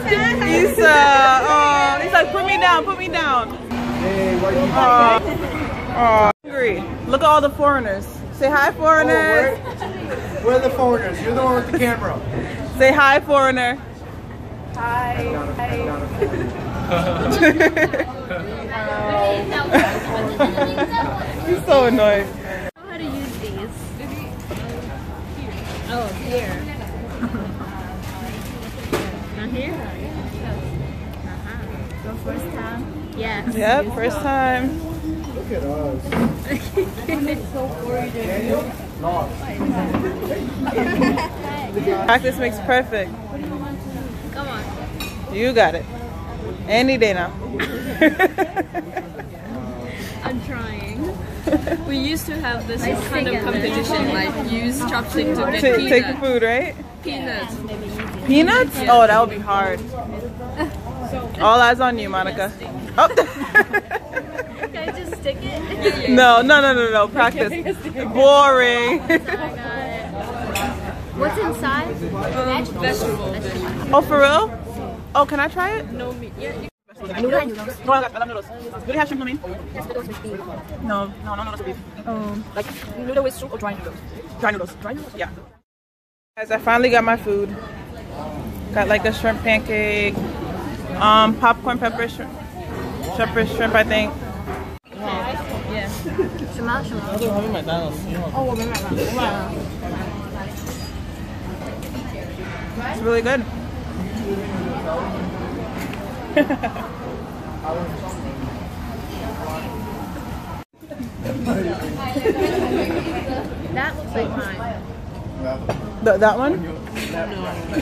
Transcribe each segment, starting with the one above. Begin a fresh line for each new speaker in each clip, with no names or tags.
Issa, oh, he's like, put me down, put me down.
Hey, what are you
Oh, hungry. Look at all the foreigners. Say hi, foreigners.
Oh, where are the foreigners? You're the one with the camera.
Say hi, foreigner.
Hi.
He's so annoying.
I don't know how to use these. Oh, here. Here? So first time? Yes.
Yep, first time.
Look at us.
Practice makes perfect.
Come on.
You got it. Any day now.
I'm trying. We used to have this kind of competition, like use chopstick to get
Take the food, right?
peanuts.
Peanuts? Oh, that would be hard. All eyes on you, Monica. Oh.
Can I just stick it?
No. Practice. Boring.
I got it. What's inside? Vegetables.
Oh, for real? Oh, can I try it?
No meat. Yeah.
Noodles? No, I love noodles. Do they have shrimp, I mean?
Yes, noodles with beef.
No noodles with beef.
Like noodle with soup or dry noodles?
Dry noodles. Dry noodles? Yeah. Guys, I finally got my food. Got like a shrimp pancake, popcorn pepper shrimp, I think.
Yeah. 什么？
It's really good.
That looks like mine.
That one?
No.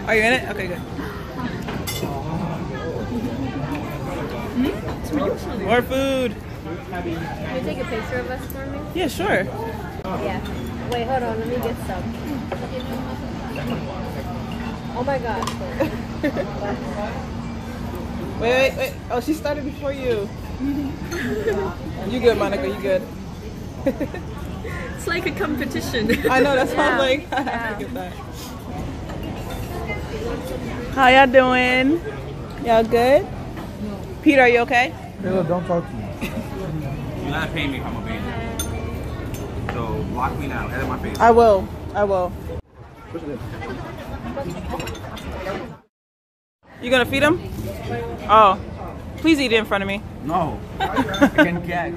Are you in it? Okay, good. More food.
Can you take a picture of us for me?
Yeah, sure.
Yeah. Wait, hold on. Let me get some. Oh my god.
Wait. Oh, she started before you. You good, Monica? You good?
It's like a competition.
I know, that's why I'm like, I get that. How y'all doing? Y'all good? Peter, are you okay?
Caleb, don't talk to me.
You're not paying me if I'm a baby. So lock me now. Edit my face.
I will. You gonna feed him? Oh, please eat it in front of me.
No. I can gag.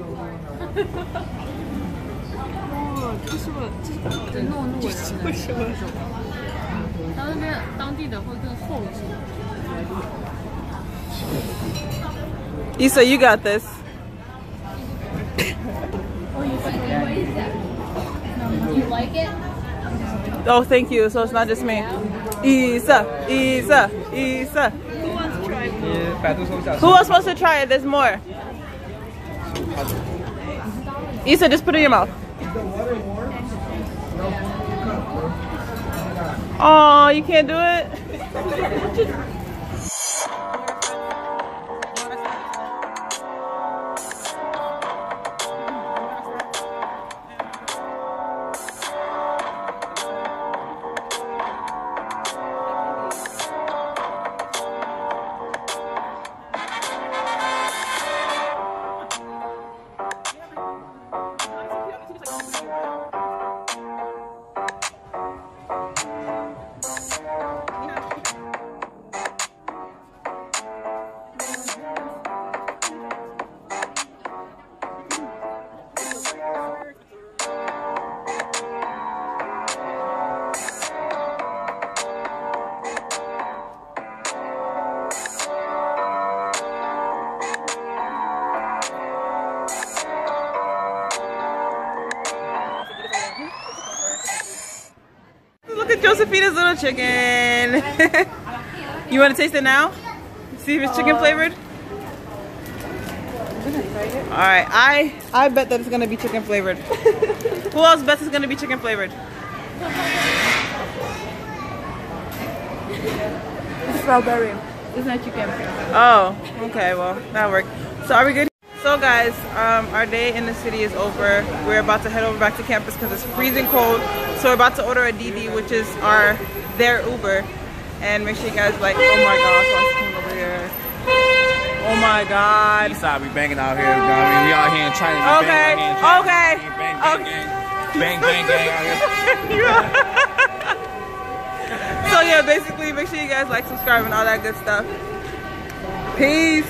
Issa, you got this.
You like it?
Oh, thank you. So it's not just me. Issa.
Who wants to try it?
Who else wants to try it? There's more. Issa, just put it in your mouth. Oh, you can't do it? tasted Josefina's little chicken. You want to taste it now? See if it's chicken flavored? Alright, I bet that it's gonna be chicken flavored. Who else bets it's gonna be chicken flavored?
It's strawberry. It's not chicken.
Oh, okay, well, that worked. So are we good? So guys, our day in the city is over. We're about to head over back to campus because it's freezing cold. So we're about to order a DD, which is their Uber. And make sure you guys like, oh my gosh, what's coming over here? Oh my god.
Eastside, we banging out here. You know what I mean? We out here in China.
Okay, okay.
Bang, bang, gang. Bang, bang, gang out here.
So yeah, basically make sure you guys like, subscribe, and all that good stuff. Peace.